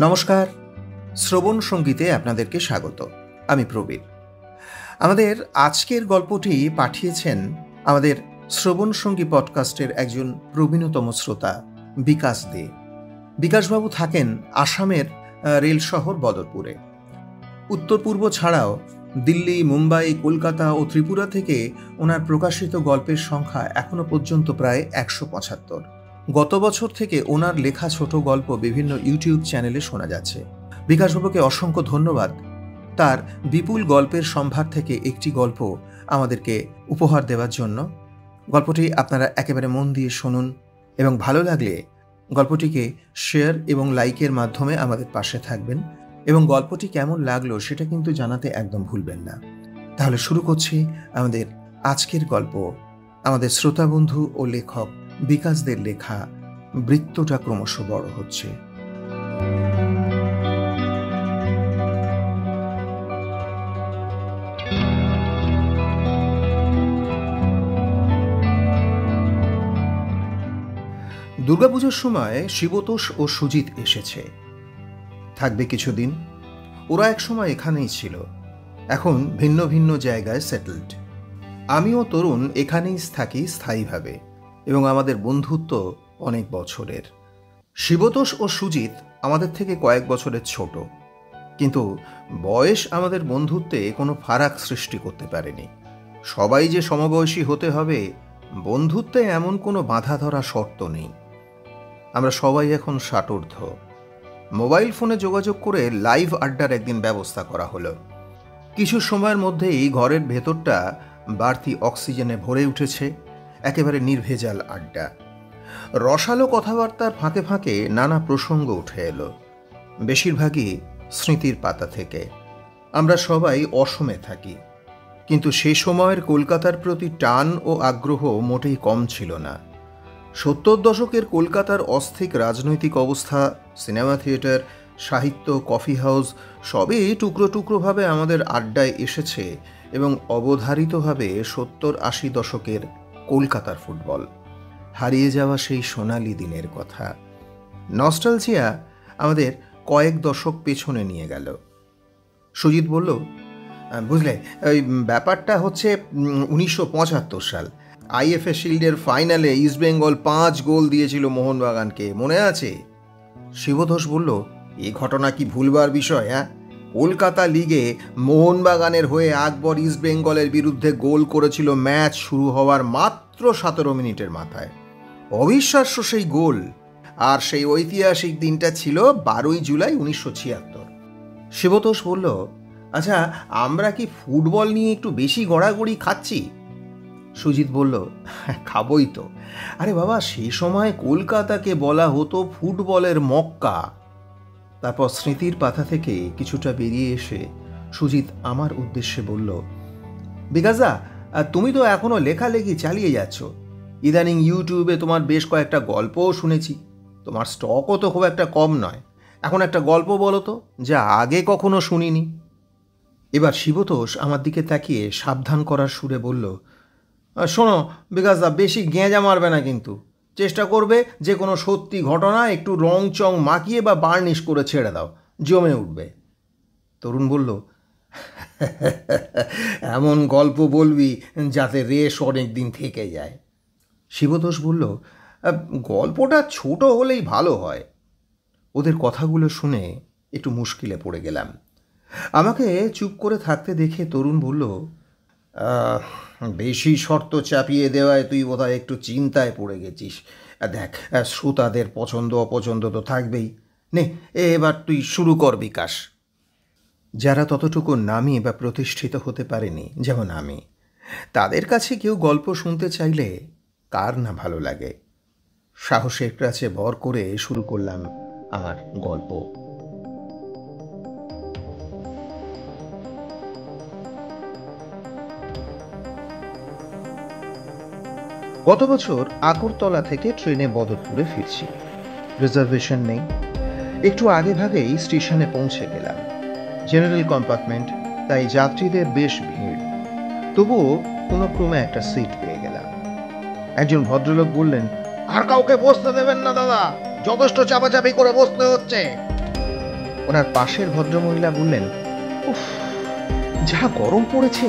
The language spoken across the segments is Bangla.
নমস্কার, শ্রবণ সঙ্গীতে আপনাদেরকে স্বাগত। আমি প্রবীর। আমাদের আজকের গল্পটি পাঠিয়েছেন আমাদের শ্রবণ সঙ্গী পডকাস্টের একজন প্রবীণতম শ্রোতা বিকাশ দে। বিকাশবাবু থাকেন আসামের রেল শহর বদরপুরে। উত্তর পূর্ব ছাড়াও দিল্লি, মুম্বাই, কলকাতা ও ত্রিপুরা থেকে ওনার প্রকাশিত গল্পের সংখ্যা এখনো পর্যন্ত প্রায় 175। গত বছর থেকে ওনার লেখা ছোট গল্প বিভিন্ন ইউটিউব চ্যানেলে শোনা যাচ্ছে। বিকাশবাবুকে অসংখ্য ধন্যবাদ তার বিপুল গল্পের সম্ভার থেকে একটি গল্প আমাদেরকে উপহার দেওয়ার জন্য। গল্পটি আপনারা একেবারে মন দিয়ে শুনুন এবং ভালো লাগলে গল্পটিকে শেয়ার এবং লাইকের মাধ্যমে আমাদের পাশে থাকবেন এবং গল্পটি কেমন লাগলো সেটা কিন্তু জানাতে একদম ভুলবেন না। তাহলে শুরু করছি আমাদের আজকের গল্প। আমাদের শ্রোতা বন্ধু ও লেখক বিকাশদের লেখা বৃত্তটা ক্রমশ বড় হচ্ছে। দুর্গাপুজোর সময় শিবতোষ ও সুজিত এসেছে, থাকবে কিছুদিন। ওরা একসময় এখানেই ছিল, এখন ভিন্ন ভিন্ন জায়গায় সেটেলড। আমিও তরুণ এখানেই থাকি স্থায়ীভাবে এবং আমাদের বন্ধুত্ব অনেক বছরের। শিবতোষ ও সুজিত আমাদের থেকে কয়েক বছরের ছোট, কিন্তু বয়স আমাদের বন্ধুত্বে কোনো ফারাক সৃষ্টি করতে পারেনি। সবাই যে সমবয়সী হতে হবে বন্ধুত্বে এমন কোনো বাঁধা ধরা শর্ত নেই। আমরা সবাই এখন ষাটোর্ধ্ব। মোবাইল ফোনে যোগাযোগ করে লাইভ আড্ডার একদিন ব্যবস্থা করা হলো। কিছু সময়ের মধ্যেই ঘরের ভেতরটা বাড়তি অক্সিজেনে ভরে উঠেছে। একেবারে নির্ভেজাল আড্ডা। রসালো কথাবার্তার ফাঁকে ফাঁকে নানা প্রসঙ্গ উঠে এলো, বেশিরভাগই স্মৃতির পাতা থেকে। আমরা সবাই অসমে থাকি, কিন্তু সে সময়ের কলকাতার প্রতি টান ও আগ্রহ মোটেই কম ছিল না। 70 দশকের কলকাতার অস্থির রাজনৈতিক অবস্থা, সিনেমা থিয়েটার, সাহিত্য, কফি হাউস সবই টুকরো টুকরোভাবে আমাদের আড্ডায় এসেছে এবং অবধারিতভাবে 70-80 দশকের কলকাতার ফুটবল, হারিয়ে যাওয়া সেই সোনালি দিনের কথা। নস্টালজিয়া আমাদের কয়েক দশক পেছনে নিয়ে গেল। সুজিত বলল, বুঝলে, ওই ব্যাপারটা হচ্ছে 1975 সাল আইএফএ শিল্ডের ফাইনালে ইস্টবেঙ্গল 5 গোল দিয়েছিল মোহনবাগানকে, মনে আছে? শিবতোষ বলল, এ ঘটনা কি ভুলবার বিষয়? কলকাতা লিগে মোহনবাগানের হয়ে আকবর ইস্টবেঙ্গলের বিরুদ্ধে গোল করেছিল ম্যাচ শুরু হওয়ার মাত্র 17 মিনিটের মাথায়। অবিশ্বাস্য সেই গোল। আর সেই ঐতিহাসিক দিনটা ছিল 12ই জুলাই 1976। শিবতোষ বলল, আচ্ছা, আমরা কি ফুটবল নিয়ে একটু বেশি গড়াগড়ি খাচ্ছি? সুজিত বলল, খাবই তো। আরে বাবা, সেই সময় কলকাতাকে বলা হতো ফুটবলের মক্কা। তারপর স্মৃতির পাতা থেকে কিছুটা বেরিয়ে এসে সুজিত আমার উদ্দেশ্যে বলল, বিকাশদা, তুমি তো এখনো লেখালেখি চালিয়ে যাচ্ছ। ইদানিং ইউটিউবে তোমার বেশ কয়েকটা গল্পও শুনেছি। তোমার স্টকও তো খুব একটা কম নয়। এখন একটা গল্প বলো তো, যা আগে কখনো শুনিনি। এবার শিবতোষ আমার দিকে তাকিয়ে সাবধান করার সুরে বলল, শোনো বিকাশদা, বেশি গেঁজা মারবে না, কিন্তু চেষ্টা করবে যে কোনো সত্যি ঘটনা একটু রং চং মাখিয়ে বা বার্নিশ করে ছেড়ে দাও, জমে উঠবে। তরুণ বলল, এমন গল্প বলবি যাতে রেশ অনেক দিন থেকে যায়। শিবতোষ বলল, গল্পটা ছোট হলেই ভালো হয়। ওদের কথাগুলো শুনে একটু মুশকিলে পড়ে গেলাম। আমাকে চুপ করে থাকতে দেখে তরুণ বলল, বেশি শর্ত চাপিয়ে দেওয়ায় তুই বোধহয় একটু চিন্তায় পড়ে গেছিস। দেখ, শ্রোতাদের পছন্দ অপছন্দ তো থাকবেই। নে, এবার তুই শুরু কর বিকাশ। যারা ততটুকু নামী বা প্রতিষ্ঠিত হতে পারেনি, যেমন আমি, তাদের কাছে কেউ গল্প শুনতে চাইলে কার না ভালো লাগে। সাহসের কাছে ভর করে শুরু করলাম আমার গল্প। গত বছর আগরতলা থেকে ট্রেনে বদরপুরে ফিরছি। রিজার্ভেশন নেই। একটু আগে ভাগেই স্টেশনে পৌঁছে গেলাম। জেনারেল কম্পার্টমেন্ট, তাই যাত্রীদের বেশ ভিড়। তবুও কোনো ক্রমে একটা সিট পেয়ে গেলাম। একজন ভদ্রলোক বললেন, আর কাউকে বসতে দেবেন না দাদা, যথেষ্ট চাপাচাপি করে বসতে হচ্ছে। ওনার পাশের ভদ্রমহিলা বললেন, উফ, যা গরম পড়েছে,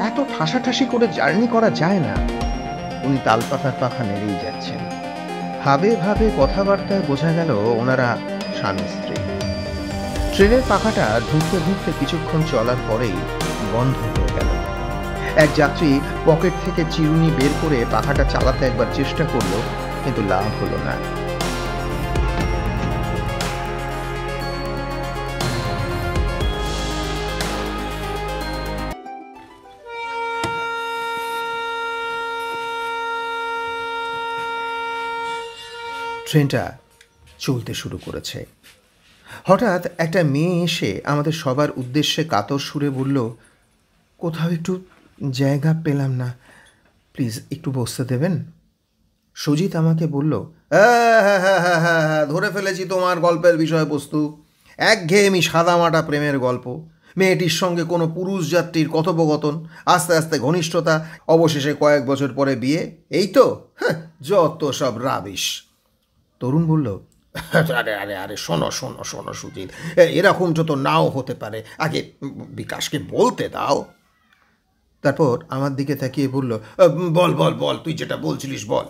এত ঠাসাঠাসি করে জার্নি করা যায় না। উনি তালপাতার পাখা নেড়েই যাচ্ছেন। ভাবে ভাবে কথাবার্তায় বোঝা গেল ওনারা স্বামী স্ত্রী। ট্রেনের পাখাটা ধুঁকতে ধুঁকতে কিছুক্ষণ চলার পরেই বন্ধ হয়ে গেল। এক যাত্রী পকেট থেকে চিরুনি বের করে পাখাটা চালাতে একবার চেষ্টা করলো, কিন্তু লাভ হলো না। ট্রেনটা চলতে শুরু করেছে। হঠাৎ একটা মেয়ে এসে আমাদের সবার উদ্দেশ্যে কাতর সুরে বলল, কোথাও একটু জায়গা পেলাম না, প্লিজ একটু বসতে দেবেন। সুজিত আমাকে বলল, হ্যাঁ হ্যাঁ হ্যাঁ হ্যাঁ হ্যাঁ হ্যাঁ, ধরে ফেলেছি তোমার গল্পের বিষয়বস্তু। একঘেয়েমি সাদামাটা প্রেমের গল্প। মেয়েটির সঙ্গে কোনো পুরুষ যাত্রীর কথোপকথন, আস্তে আস্তে ঘনিষ্ঠতা, অবশেষে কয়েক বছর পরে বিয়ে, এই তো? যত সব রাবিশ। তরুণ বলল, আরে আরে আরে শোনো শোনো শোনো সুজিত, এরকম তো নাও হতে পারে, আগে বিকাশকে বলতে দাও। তারপর আমার দিকে তাকিয়ে বলল, বল বল বল, তুই যেটা বলছিলিস বল।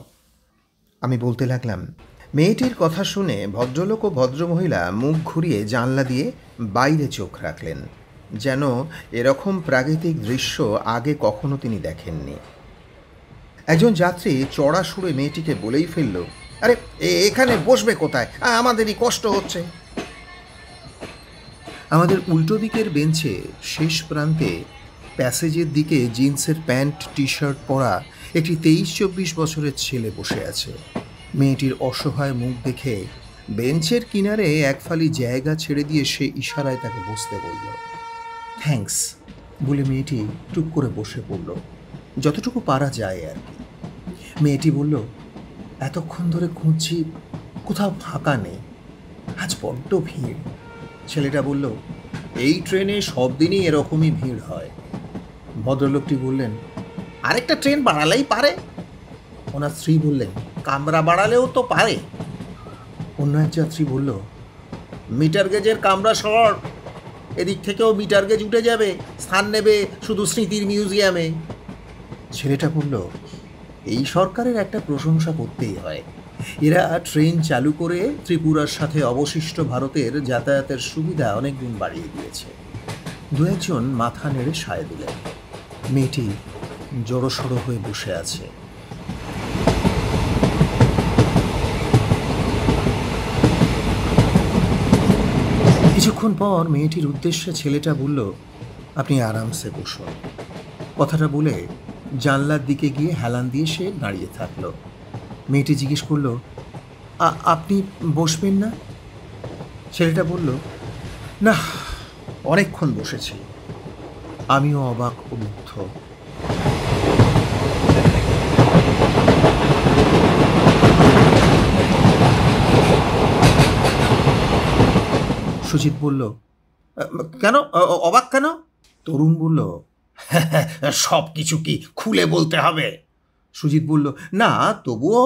আমি বলতে লাগলাম। মেয়েটির কথা শুনে ভদ্রলোক ও ভদ্রমহিলা মুখ ঘুরিয়ে জানলা দিয়ে বাইরে চোখ রাখলেন, যেন এরকম প্রাকৃতিক দৃশ্য আগে কখনো তিনি দেখেননি। একজন যাত্রী চড়া সুরে মেয়েটিকে বলেই ফেলল, আরে এখানে বসবে কোথায়, আমাদেরই কষ্ট হচ্ছে। আমাদের উল্টো দিকের বেঞ্চে শেষ প্রান্তে প্যাসেজের দিকে জিন্সের প্যান্ট টি শার্ট পরা একটি 23-24 বছরের ছেলে বসে আছে। মেয়েটির অসহায় মুখ দেখে বেঞ্চের কিনারে এক ফালি জায়গা ছেড়ে দিয়ে সে ইশারায় তাকে বসতে বলল। থ্যাঙ্কস বলে মেয়েটি টুক করে বসে পড়ল, যতটুকু পারা যায় আর কি। মেয়েটি বলল, এতক্ষণ ধরে খুঁজছি, কোথাও ফাঁকা নেই, আজ বড্ড ভিড়। ছেলেটা বলল, এই ট্রেনে সব দিনই এরকমই ভিড় হয়। ভদ্রলোকটি বললেন, আরেকটা ট্রেন বাড়ালেই পারে। ওনার স্ত্রী বললেন, কামরা বাড়ালেও তো পারে। অন্য এক যাত্রী বলল, মিটার গেজের কামরা শর্ট, এদিক থেকেও মিটার গেজ উঠে যাবে, স্থান নেবে শুধু স্মৃতির মিউজিয়ামে। ছেলেটা বলল, এই সরকারের একটা প্রশংসা করতেই হয়, এরা ট্রেন চালু করে ত্রিপুরার সাথে অবশিষ্ট ভারতের যাতায়াতের সুবিধা অনেক গুণ বাড়িয়ে দিয়েছে। দু একজন মাথা নেড়ে সায় দিলেন। মেয়েটি জড়সড় হয়ে বসে আছে। কিছুক্ষণ পর মেয়েটির উদ্দেশ্যে ছেলেটা বলল, আপনি আরামসে বসুন। কথাটা বলে জানলার দিকে গিয়ে হেলান দিয়ে সে দাঁড়িয়ে থাকল। মেয়েটি জিজ্ঞেস করল, আপনি বসবেন না? ছেলেটা বলল, না, অনেকক্ষণ বসেছি। আমিও অবাক ও মুগ্ধ। সুজিত বলল, কেন অবাক কেন? তরুণ বলল, সব কিছু কি খুলে বলতে হবে? সুজিত বলল, না তবুও।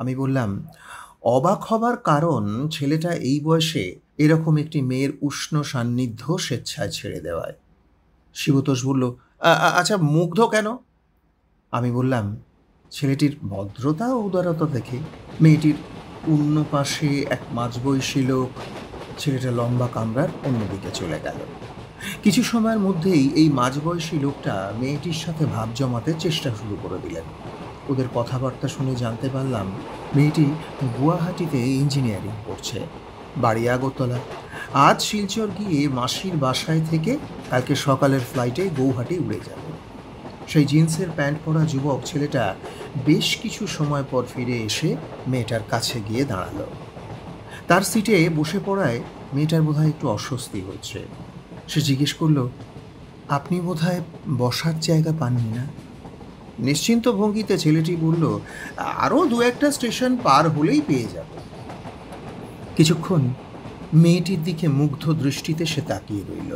আমি বললাম, অবাক হবার কারণ ছেলেটা এই বয়সে এরকম একটি মেয়ের উষ্ণ সান্নিধ্য স্বেচ্ছায় ছেড়ে দেওয়ায়। শিবতোষ বলল, আচ্ছা মুগ্ধ কেন? আমি বললাম, ছেলেটির ভদ্রতা ও উদারতা দেখে। মেয়েটির অন্য পাশে এক মাঝবয়সী লোক। ছেলেটা লম্বা কামরার অন্যদিকে চলে গেল। কিছু সময়ের মধ্যেই এই মাঝবয়সী লোকটা মেয়েটির সাথে ভাব জমাতে চেষ্টা শুরু করে দিলেন। ওদের কথাবার্তা শুনে জানতে পারলাম মেয়েটি গুয়াহাটিতে ইঞ্জিনিয়ারিং করছে, বাড়ি আগরতলা। আজ শিলচর গিয়ে মাসির বাসায় থেকে কালকে সকালের ফ্লাইটে গৌহাটি উড়ে যাবে। সেই জিন্সের প্যান্ট পরা যুবক ছেলেটা বেশ কিছু সময় পর ফিরে এসে মেয়েটার কাছে গিয়ে দাঁড়ালো। তার সিটে বসে পড়ায় মেয়েটার বোধহয় একটু অস্বস্তি হচ্ছে। সে জিজ্ঞেস করল, আপনি বোধহয় বসার জায়গা পাননি না? নিশ্চিন্ত ভঙ্গিতে ছেলেটি বলল, আরও দু একটা স্টেশন পার হলেই পেয়ে যাব। কিছুক্ষণ মেয়েটির দিকে মুগ্ধ দৃষ্টিতে সে তাকিয়ে রইল।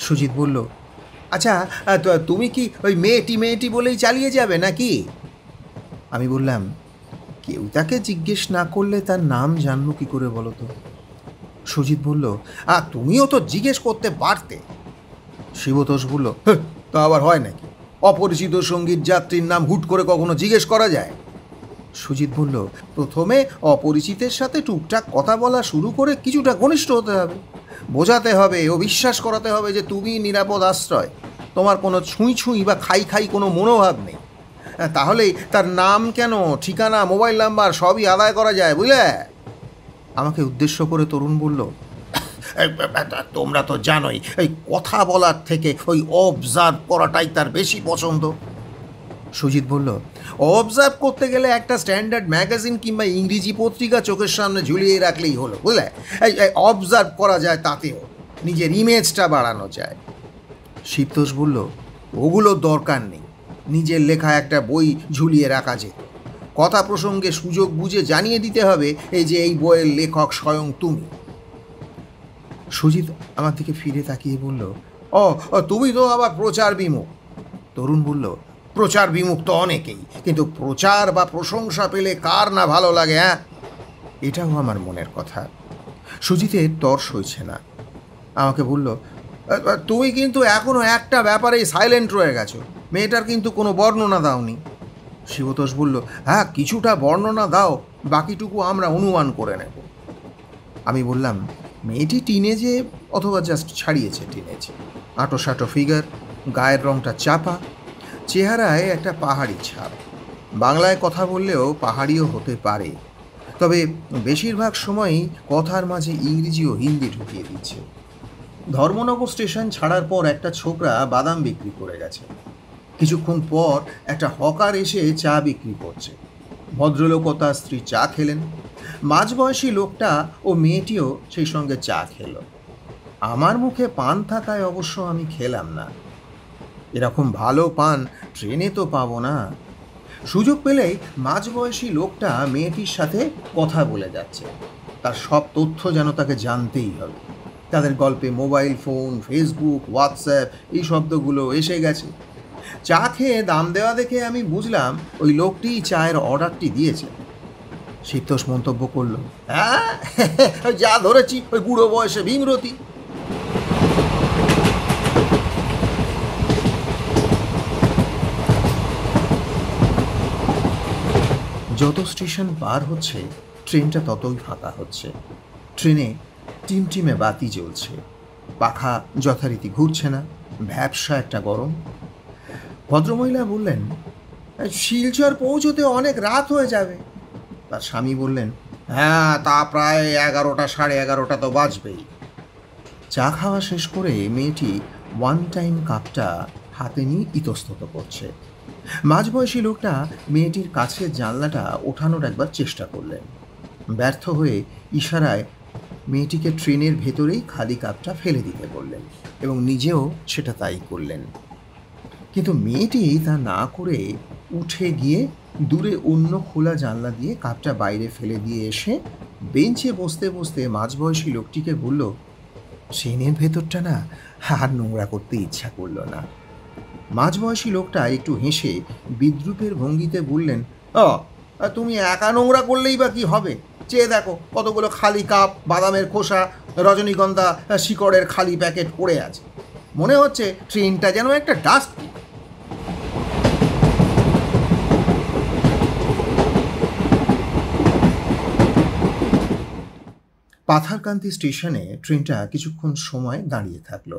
সুজিত বলল, আচ্ছা তুমি কি ওই মেয়েটি বলেই চালিয়ে যাবে নাকি? আমি বললাম, কেউ তাকে জিজ্ঞেস না করলে তার নাম জানবো কি করে বলো তো? সুজিত বলল, তুমিও তো জিজ্ঞেস করতে পারতে। শিবতোষ বলল, "হ্যাঁ, তা আবার হয় নাকি? অপরিচিত সঙ্গীত যাত্রীর নাম হুট করে কখনো জিজ্ঞেস করা যায়?" সুজিত বলল, প্রথমে অপরিচিতের সাথে টুকটাক কথা বলা শুরু করে কিছুটা ঘনিষ্ঠ হতে হবে, বোঝাতে হবে ও বিশ্বাস করাতে হবে যে তুমি নিরাপদ আশ্রয়, তোমার কোনো ছুঁই ছুঁই বা খাই খাই কোনো মনোভাব নেই। তাহলেই তার নাম কেন, ঠিকানা, মোবাইল নাম্বার সবই আদায় করা যায়, বুঝলে? আমাকে উদ্দেশ্য করে তরুণ বলল, তোমরা তো জানোই এই কথা বলার থেকে ওই অবজার্ভ করাটাই তার বেশি পছন্দ। সুজিত বলল, অবজার্ভ করতে গেলে একটা স্ট্যান্ডার্ড ম্যাগাজিন কিংবা ইংরেজি পত্রিকা চোখের সামনে ঝুলিয়ে রাখলেই হলো, বুঝলে? এই অবজার্ভ করা যায়, তাতেও নিজের ইমেজটা বাড়ানো যায়। শিবতোষ বলল, ওগুলোর দরকার নেই, নিজের লেখা একটা বই ঝুলিয়ে রাখা যেত। কথা প্রসঙ্গে সুযোগ বুঝে জানিয়ে দিতে হবে এই যে এই বইয়ের লেখক স্বয়ং তুমি। সুজিত আমার দিকে ফিরে তাকিয়ে বলল, ও তুমি তো আবার প্রচার বিমুখ। তরুণ বলল, প্রচার বিমুখ তো অনেকেই, কিন্তু প্রচার বা প্রশংসা পেলে কার না ভালো লাগে? হ্যাঁ, এটাও আমার মনের কথা। সুজিতের তর সইছে না, আমাকে বলল, তুমি কিন্তু এখনো একটা ব্যাপারেই সাইলেন্ট রয়ে গেছো, মেয়েটার কিন্তু কোনো বর্ণনা দাওনি। শিবতোষ বলল, হ্যাঁ, কিছুটা বর্ণনা দাও, বাকিটুকু আমরা অনুমান করে নেব। আমি বললাম, মেয়েটি টিনেজে অথবা জাস্ট ছাড়িয়েছে টিনেজ, আঁটো ফিগার, গায়ের রংটা চাপা, চেহারায় একটা পাহাড়ি ছাপ। বাংলায় কথা বললেও পাহাড়িও হতে পারে, তবে বেশিরভাগ সময়ই কথার মাঝে ইংরেজি ও হিন্দি ঢুকিয়ে দিচ্ছে। ধর্মনগর স্টেশন ছাড়ার পর একটা ছোকরা বাদাম বিক্রি করে গেছে। কিছুক্ষণ পর একটা হকার এসে চা বিক্রি করছে। ভদ্রলোক ও তার স্ত্রী চা খেলেন। মাঝবয়সী লোকটা ও মেয়েটিও সেই সঙ্গে চা খেল। আমার মুখে পান থাকায় অবশ্য আমি খেলাম না। এরকম ভালো পান ট্রেনে তো পাবো না। সুযোগ পেলেই মাঝবয়সী লোকটা মেয়েটির সাথে কথা বলে যাচ্ছে। তার সব তথ্য যেন তাকে জানতেই হবে। তাদের গল্পে মোবাইল ফোন, ফেসবুক, হোয়াটসঅ্যাপ এই শব্দগুলো এসে গেছে। চা খেয়ে দাম দেওয়া দেখে আমি বুঝলাম ওই লোকটি চায়ের অর্ডারটি দিয়েছে। শিবতোষ মন্তব্য করল, হ্যাঁ, যা ধরেছি, ওই বুড়ো বয়সে ভীমরতি। যত স্টেশন পার হচ্ছে ট্রেনটা ততই ফাঁকা হচ্ছে। ট্রেনে টিমটিমে বাতি জ্বলছে, পাখা যথারীতি ঘুরছে না, ভ্যাপসা একটা গরম। ভদ্রমহিলা বললেন, শিলচর পৌঁছতে অনেক রাত হয়ে যাবে। তার স্বামী বললেন, হ্যাঁ, তা প্রায় 11টা, 11:30 তো বাজবেই। চা খাওয়া শেষ করে মেয়েটি ওয়ান টাইম কাপটা হাতে নিয়ে ইতস্তত করছে। মাঝবয়সী লোকটা মেয়েটির কাছের জানলাটা ওঠানোর একবার চেষ্টা করলেন। ব্যর্থ হয়ে ইশারায় মেয়েটিকে ট্রেনের ভেতরেই খালি কাপটা ফেলে দিতে বললেন এবং নিজেও সেটা তাই করলেন। কিন্তু মেয়েটি তা না করে উঠে গিয়ে দূরে অন্য খোলা জানলা দিয়ে কাপটা বাইরে ফেলে দিয়ে এসে বেঞ্চে বসতে বসতে মাঝবয়সী লোকটিকে বলল, ট্রেনের ভেতরটা না আর নোংরা করতে ইচ্ছা করল না। মাঝবয়সী লোকটা একটু হেসে বিদ্রূপের ভঙ্গিতে বললেন, তুমি একা নোংরা করলেই বা কি হবে? চেয়ে দেখো, কতগুলো খালি কাপ, বাদামের খোসা, রজনীগন্ধা শিকড়ের খালি প্যাকেট পড়ে আছে। মনে হচ্ছে ট্রেনটা যেন একটা ডাস্টবিন। পাথারকান্দি স্টেশনে ট্রেনটা কিছুক্ষণ সময় দাঁড়িয়ে থাকলো।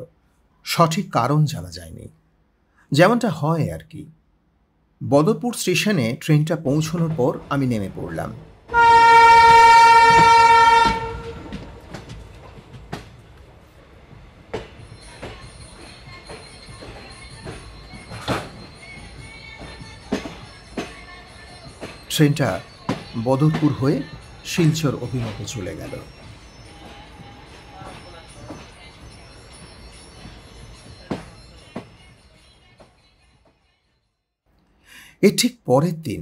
সঠিক কারণ জানা যায়নি, যেমনটা হয় আর কি। বদরপুর স্টেশনে ট্রেনটা পৌঁছানোর পর আমি নেমে পড়লাম। ট্রেনটা বদরপুর হয়ে শিলচর অভিমুখে চলে গেল। এর ঠিক পরের দিন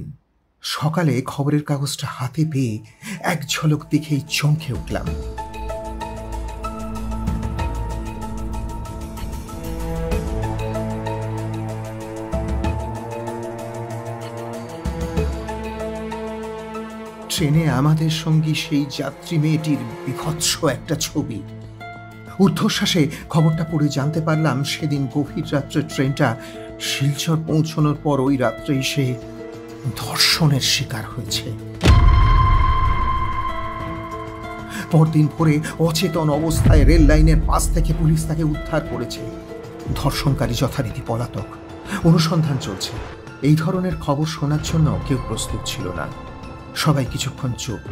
সকালে খবরের কাগজটা হাতে পেয়ে এক ঝলক দেখেই চমকে উঠলাম। ট্রেনে আমাদের সঙ্গী সেই যাত্রী মেয়েটির বিভৎস একটা ছবি। ঊর্ধ্বশ্বাসে খবরটা পড়ে জানতে পারলাম সেদিন গভীর রাত্রে ট্রেনটা শিলচর পৌঁছানোর পর ওই রাত্রেই সে ধর্ষণের শিকার হয়েছে। পরদিন ভোরে অচেতন অবস্থায় রেল লাইনের পাশ থেকে পুলিশ তাকে উদ্ধার করেছে। ধর্ষণকারী যথারীতি পলাতক, অনুসন্ধান চলছে। এই ধরনের খবর শোনার জন্য কেউ প্রস্তুত ছিল না। সবাই কিছুক্ষণ চুপ,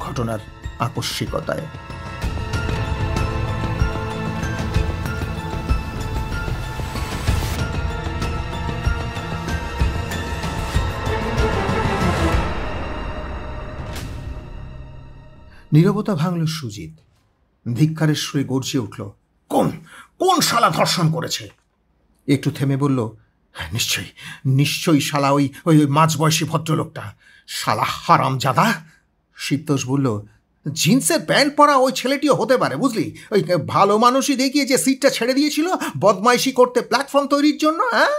ঘটনার আকস্মিকতায়। নীরবতা ভাঙল সুজিত। ধিক্কারের সুরে গর্জে উঠল, কোন কোন শালা ধর্ষণ করেছে? একটু থেমে বলল, নিশ্চয়ই নিশ্চয়ই শালা ওই ওই মাঝবয়সী ভদ্রলোকটা, শালা হারামজাদা। শিবতোষ বলল, জিন্সের প্যান্ট পরা ওই ছেলেটিও হতে পারে, বুঝলি? ওই ভালো মানুষই দেখিয়ে যে সিটটা ছেড়ে দিয়েছিল বদমাইশি করতে প্ল্যাটফর্ম তৈরির জন্য। হ্যাঁ,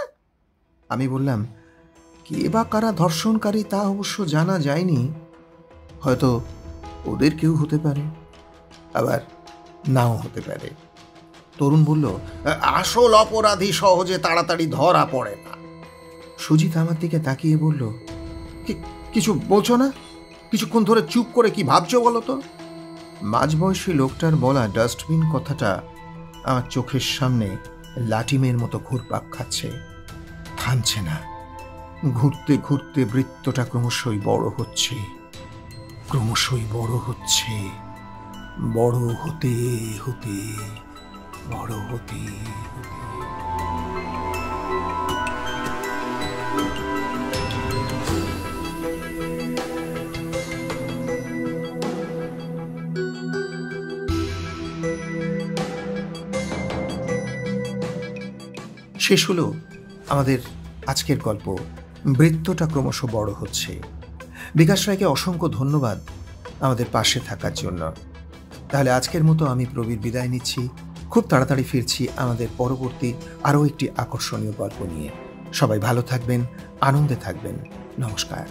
আমি বললাম, কে বা কারা ধর্ষণকারী তা অবশ্য জানা যায়নি। হয়তো ওদের কেউ হতে পারে, আবার নাও হতে পারে। তরুণ বলল, আসল অপরাধী সহজে তাড়াতাড়ি ধরা পড়ে না। সুজিত আমার দিকে তাকিয়ে বলল, কিছু বলছো না? কিছুক্ষণ ধরে চুপ করে কি ভাবছো বলো তো? মাঝবয়সী লোকটার বলা ডাস্টবিন কথাটা আমার চোখের সামনে লাটিমের মতো ঘুরপাক খাচ্ছে, থামছে না। ঘুরতে ঘুরতে বৃত্তটা ক্রমশই বড় হচ্ছে, ক্রমশই বড় হচ্ছে, বড় হতে হতে বড় হতে হতে। শেষ হলো আমাদের আজকের গল্প, বৃত্তটা ক্রমশ বড় হচ্ছে। বিকাশ রায়কে অসংখ্য ধন্যবাদ আমাদের পাশে থাকার জন্য। তাহলে আজকের মতো আমি প্রবীর বিদায় নিচ্ছি। খুব তাড়াতাড়ি ফিরছি আমাদের পরবর্তী আরও একটি আকর্ষণীয় গল্প নিয়ে। সবাই ভালো থাকবেন, আনন্দে থাকবেন। নমস্কার।